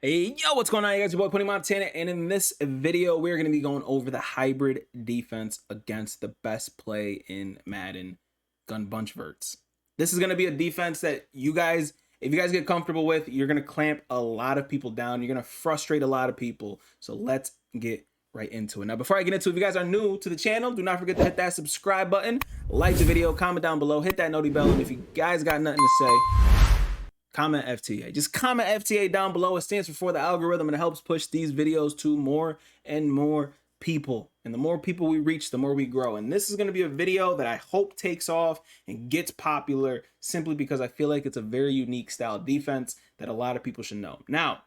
Hey, yo, what's going on, you guys? Your boy Putty Montana, and in this video, we're going to be going over the hybrid defense against the best play in Madden, gun bunch verts. This is going to be a defense that you guys, if you guys get comfortable with, you're going to clamp a lot of people down. You're going to frustrate a lot of people. So let's get right into it. Now, before I get into it, if you guys are new to the channel, do not forget to hit that subscribe button, like the video, comment down below, hit that noti bell, and if you guys got nothing to say, comment FTA. Just comment FTA down below. It stands for the algorithm, and it helps push these videos to more and more people. And the more people we reach, the more we grow. And this is going to be a video that I hope takes off and gets popular simply because I feel like it's a very unique style of defense that a lot of people should know. Now,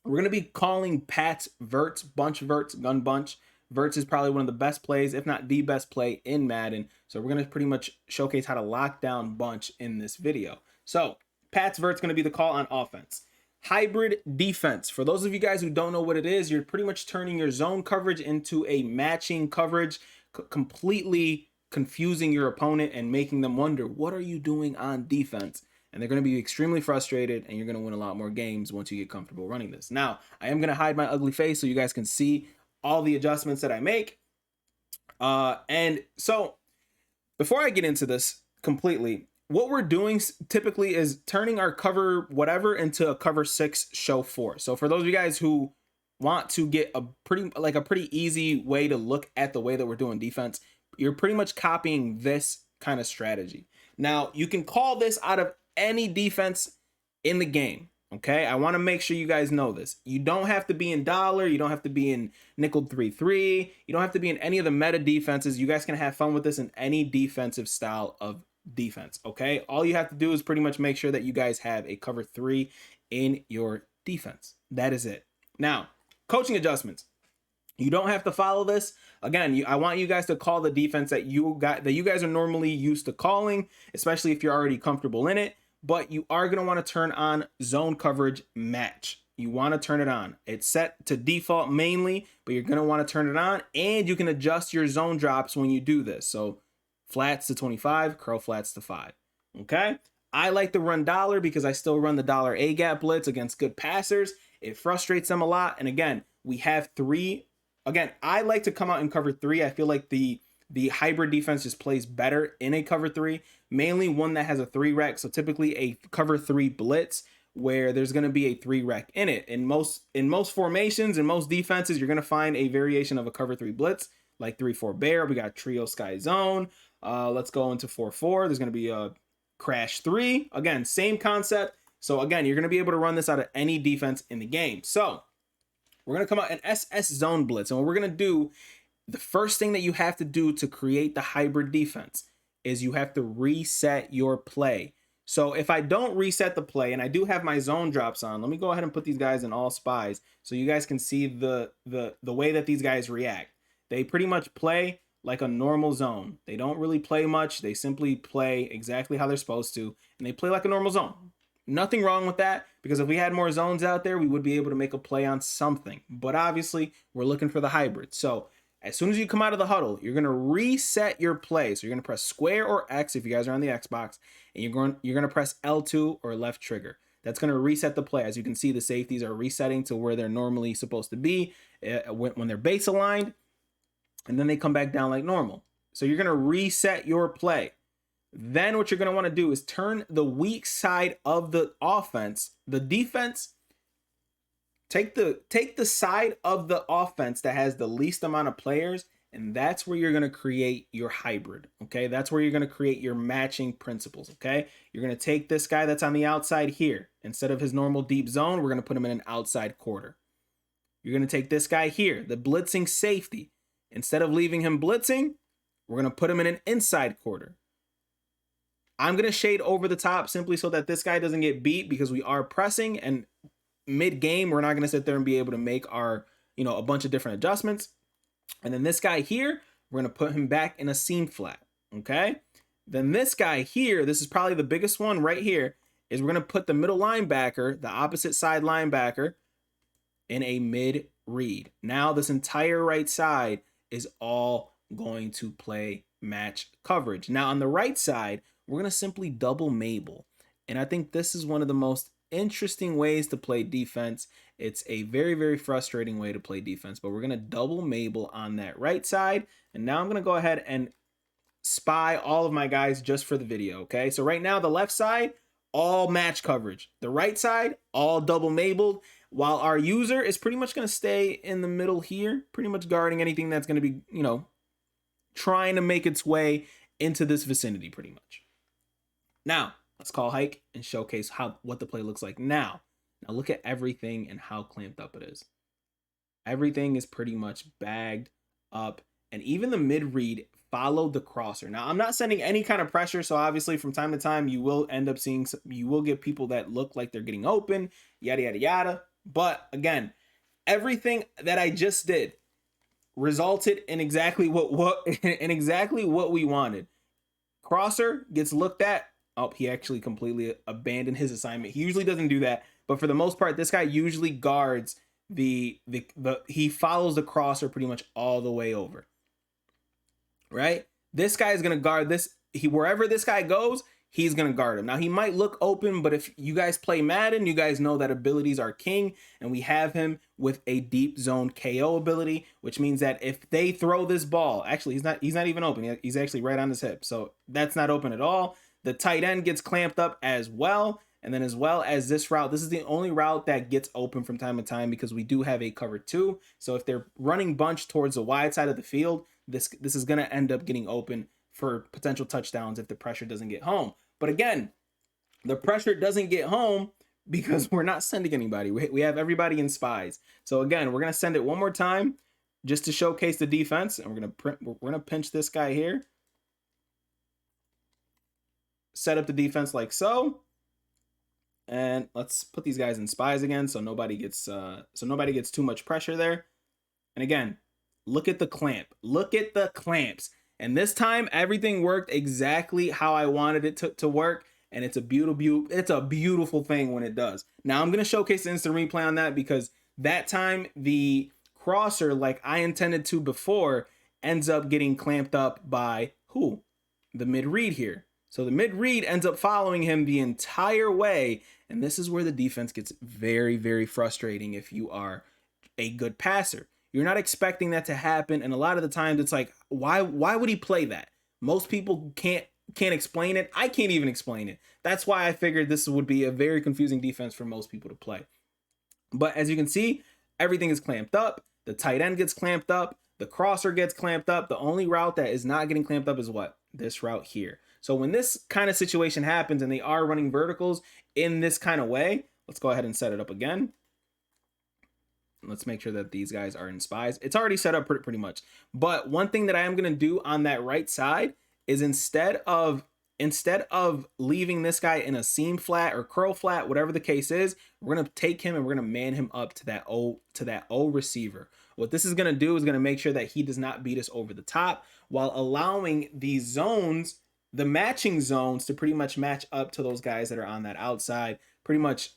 we're going to be calling Pat's verts, bunch verts, gun bunch. Verts is probably one of the best plays, if not the best play in Madden. So we're going to pretty much showcase how to lock down bunch in this video. So Pat's vert's going to be the call on offense. Hybrid defense. For those of you guys who don't know what it is, you're pretty much turning your zone coverage into a matching coverage, completely confusing your opponent and making them wonder, what are you doing on defense? And they're going to be extremely frustrated, and you're going to win a lot more games once you get comfortable running this. Now, I am going to hide my ugly face so you guys can see all the adjustments that I make. And so before I get into this completely, what we're doing typically is turning our cover whatever into a cover 6 show 4. So for those of you guys who want to get a pretty easy way to look at the way that we're doing defense, you're pretty much copying this kind of strategy. Now, you can call this out of any defense in the game. Okay, I want to make sure you guys know this. You don't have to be in dollar. You don't have to be in nickel 3-3. You don't have to be in any of the meta defenses. You guys can have fun with this in any defensive style of defense. Okay, all you have to do is pretty much make sure that you guys have a cover 3 in your defense. That is it. Now, coaching adjustments. You don't have to follow this. Again, I want you guys to call the defense that you guys are normally used to calling, especially if you're already comfortable in it. But you are going to want to turn on zone coverage match. You want to turn it on. It's set to default mainly, but you're going to want to turn it on, and you can adjust your zone drops when you do this. So flats to 25, curl flats to 5. Okay. I like to run dollar because I still run the dollar A gap blitz against good passers. It frustrates them a lot. And again, we have 3. Again, I like to come out in cover 3. I feel like the hybrid defense just plays better in a cover 3, mainly one that has a 3 rec. So typically a cover 3 blitz where there's going to be a 3 rec in it. In most formations and most defenses, you're going to find a variation of a cover 3 blitz, like 3-4 bear. We got trio sky zone. Let's go into 4-4. There's going to be a crash 3. Again, same concept. So again, you're going to be able to run this out of any defense in the game. So we're going to come out an SS zone blitz. And what we're going to do, the first thing that you have to do to create the hybrid defense is you have to reset your play. So if I don't reset the play, and I do have my zone drops on, let me go ahead and put these guys in all spies so you guys can see the way that these guys react. They pretty much play like a normal zone. They don't really play much. They simply play exactly how they're supposed to, and they play like a normal zone. Nothing wrong with that, because if we had more zones out there, we would be able to make a play on something. But obviously, we're looking for the hybrid. So as soon as you come out of the huddle, you're going to reset your play. So you're going to press square or X if you guys are on the Xbox, and you're going to press L2 or left trigger. That's going to reset the play. As you can see, the safeties are resetting to where they're normally supposed to be when they're base aligned, and then they come back down like normal. So you're going to reset your play. Then what you're going to want to do is turn the weak side of the offense, the defense. Take the side of the offense that has the least amount of players, and that's where you're going to create your hybrid. Okay, that's where you're going to create your matching principles. Okay, you're going to take this guy that's on the outside here. Instead of his normal deep zone, we're going to put him in an outside quarter. You're going to take this guy here, the blitzing safety. Instead of leaving him blitzing, we're going to put him in an inside quarter. I'm going to shade over the top simply so that this guy doesn't get beat, because we are pressing, and mid-game, we're not going to sit there and be able to make our, a bunch of different adjustments. And then this guy here, we're going to put him back in a seam flat. Okay. Then this guy here, this is probably the biggest one right here, is we're going to put the middle linebacker, the opposite side linebacker, in a mid read. Now this entire right side is all going to play match coverage. Now on the right side, we're going to simply double Mabel. And I think this is one of the most interesting ways to play defense. It's a very, very frustrating way to play defense, but we're going to double Mabel on that right side. And now I'm going to go ahead and spy all of my guys just for the video. Okay, so right now the left side, all match coverage. The right side, all double Mabeled, while our user is pretty much going to stay in the middle here, pretty much guarding anything that's going to be, you know, trying to make its way into this vicinity pretty much. Now, let's call hike and showcase what the play looks like now. Now look at everything and how clamped up it is. Everything is pretty much bagged up, and even the mid read followed the crosser. Now, I'm not sending any kind of pressure, so obviously from time to time you will end up seeing, you will get people that look like they're getting open, yada, yada, yada. But again, everything that I just did resulted in exactly what we wanted. Crosser gets looked at. Oh, he actually completely abandoned his assignment. He usually doesn't do that, but for the most part, this guy usually guards he follows the crosser pretty much all the way over. Right? This guy is gonna guard this. Wherever this guy goes, he's gonna guard him. Now he might look open, but if you guys play Madden, you guys know that abilities are king, and we have him with a deep zone KO ability, which means that if they throw this ball, actually he's not even open. He's actually right on his hip, so that's not open at all. The tight end gets clamped up as well. And then as well as this route, this is the only route that gets open from time to time because we do have a cover 2. So if they're running bunch towards the wide side of the field, this is going to end up getting open for potential touchdowns if the pressure doesn't get home. But again, the pressure doesn't get home because we're not sending anybody. We have everybody in spies. So again, we're going to send it one more time just to showcase the defense. And we're going to pinch this guy here. Set up the defense like so. And let's put these guys in spies again so nobody gets too much pressure there. And again, look at the clamp. Look at the clamps. And this time everything worked exactly how I wanted it to work. And it's a beautiful thing when it does. Now I'm going to showcase the instant replay on that because that time the crosser, like I intended to before, ends up getting clamped up by who? The mid read here. So the mid read ends up following him the entire way. And this is where the defense gets very, very frustrating if you are a good passer. You're not expecting that to happen. And a lot of the times it's like, why would he play that? Most people can't explain it. I can't even explain it. That's why I figured this would be a very confusing defense for most people to play. But as you can see, everything is clamped up. The tight end gets clamped up. The crosser gets clamped up. The only route that is not getting clamped up is what? This route here. So when this kind of situation happens and they are running verticals in this kind of way, let's go ahead and set it up again. Let's make sure that these guys are in spies. It's already set up pretty much. But one thing that I am going to do on that right side is instead of leaving this guy in a seam flat or curl flat, whatever the case is, we're going to take him and we're going to man him up to that O receiver. What this is going to do is going to make sure that he does not beat us over the top while allowing these zones, the matching zones, to pretty much match up to those guys that are on that outside pretty much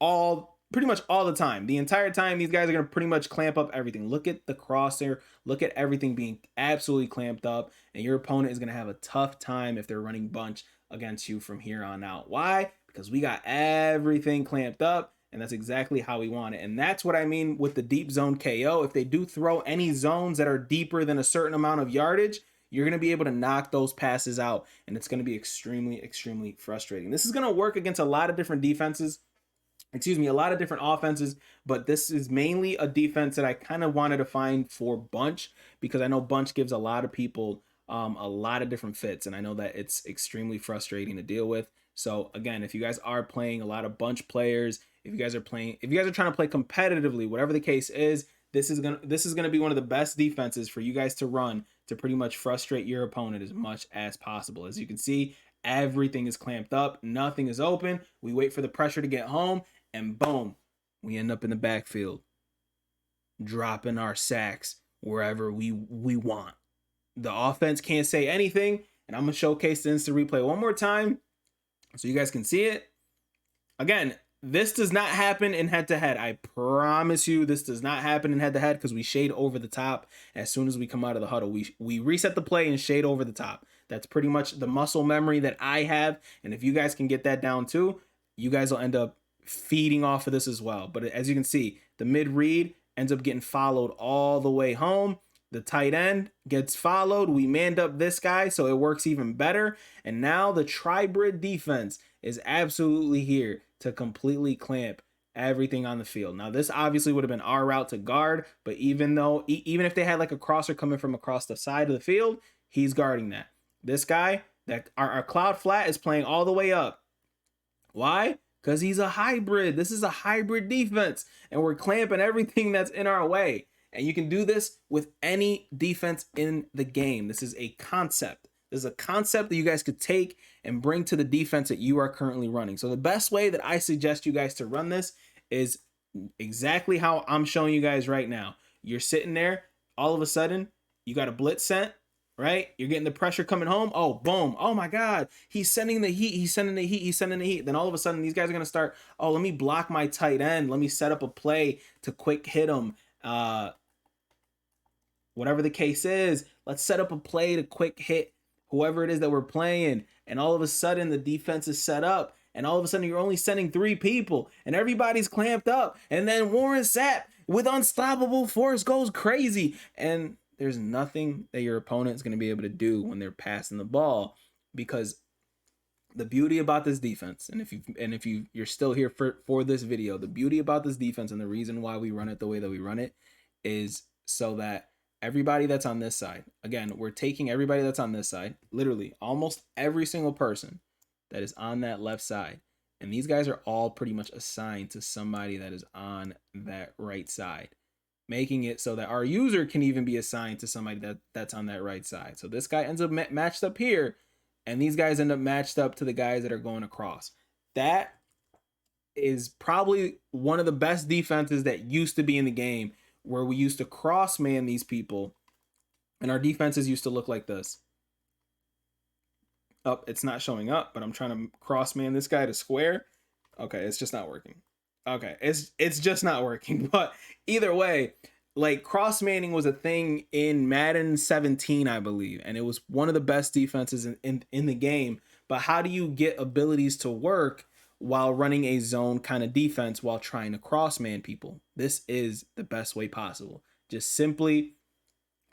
all the time. The entire time, these guys are going to pretty much clamp up everything. Look at the crosshair. Look at everything being absolutely clamped up. And your opponent is going to have a tough time if they're running bunch against you from here on out. Why? Because we got everything clamped up. And that's exactly how we want it. And that's what I mean with the deep zone KO. If they do throw any zones that are deeper than a certain amount of yardage, you're going to be able to knock those passes out. And it's going to be extremely, extremely frustrating. This is going to work against a lot of different defenses. A lot of different offenses, but this is mainly a defense that I kind of wanted to find for bunch because I know bunch gives a lot of people a lot of different fits, and I know that it's extremely frustrating to deal with. So again, if you guys are playing a lot of bunch players, if you guys are trying to play competitively, whatever the case is, this is gonna be one of the best defenses for you guys to run to pretty much frustrate your opponent as much as possible. As you can see, everything is clamped up, nothing is open. We wait for the pressure to get home. And boom, we end up in the backfield, dropping our sacks wherever we want. The offense can't say anything, and I'm going to showcase the instant replay one more time so you guys can see it. Again, this does not happen in head-to-head. I promise you this does not happen in head-to-head because we shade over the top as soon as we come out of the huddle. We reset the play and shade over the top. That's pretty much the muscle memory that I have, and if you guys can get that down too, you guys will end up feeding off of this as well. But as you can see, the mid read ends up getting followed all the way home. The tight end gets followed. We manned up this guy, so it works even better. And now the tribrid defense is absolutely here to completely clamp everything on the field. Now, this obviously would have been our route to guard, but even if they had like a crosser coming from across the side of the field, he's guarding that. This guy, that our cloud flat is playing all the way up. Why? Because he's a hybrid. This is a hybrid defense, and we're clamping everything that's in our way. And you can do this with any defense in the game. This is a concept. This is a concept that you guys could take and bring to the defense that you are currently running. So the best way that I suggest you guys to run this is exactly how I'm showing you guys right now. You're sitting there, all of a sudden, you got a blitz sent, right? You're getting the pressure coming home. Oh, boom. Oh my God. He's sending the heat. He's sending the heat. He's sending the heat. Then all of a sudden, these guys are going to start, oh, let me block my tight end. Let me set up a play to quick hit him. Whatever the case is, let's set up a play to quick hit whoever it is that we're playing. And all of a sudden, the defense is set up. And all of a sudden, you're only sending 3 people. And everybody's clamped up. And then Warren Sapp with unstoppable force goes crazy. And there's nothing that your opponent is going to be able to do when they're passing the ball, because the beauty about this defense, and if you're still here for this video, the beauty about this defense and the reason why we run it the way that we run it is so that everybody that's on this side, again, we're taking everybody that's on this side, literally almost every single person that is on that left side, and these guys are all pretty much assigned to somebody that is on that right side, making it so that our user can even be assigned to somebody that's on that right side. So this guy ends up matched up here, and these guys end up matched up to the guys that are going across. That is probably one of the best defenses that used to be in the game, where we used to cross man these people, and our defenses used to look like this. Oh, it's not showing up, but I'm trying to cross man this guy to square. Okay, it's just not working. Okay, it's just not working. But either way, like, cross manning was a thing in Madden 17, I believe, and it was one of the best defenses in the game. But how do you get abilities to work while running a zone kind of defense while trying to cross man people? This is the best way possible. Just simply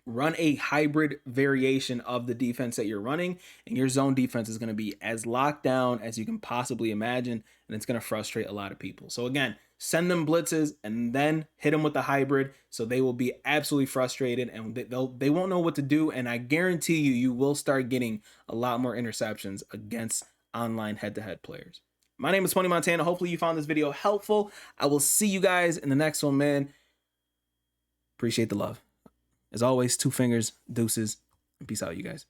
run a hybrid variation of the defense that you're running, and your zone defense is going to be as locked down as you can possibly imagine, and it's going to frustrate a lot of people. So again, send them blitzes and then hit them with the hybrid, so they will be absolutely frustrated and they won't know what to do. And I guarantee you will start getting a lot more interceptions against online head-to-head players. My name is Pony Montana. Hopefully you found this video helpful. I will see you guys in the next one, man. Appreciate the love. As always, 2 fingers, deuces, and peace out, you guys.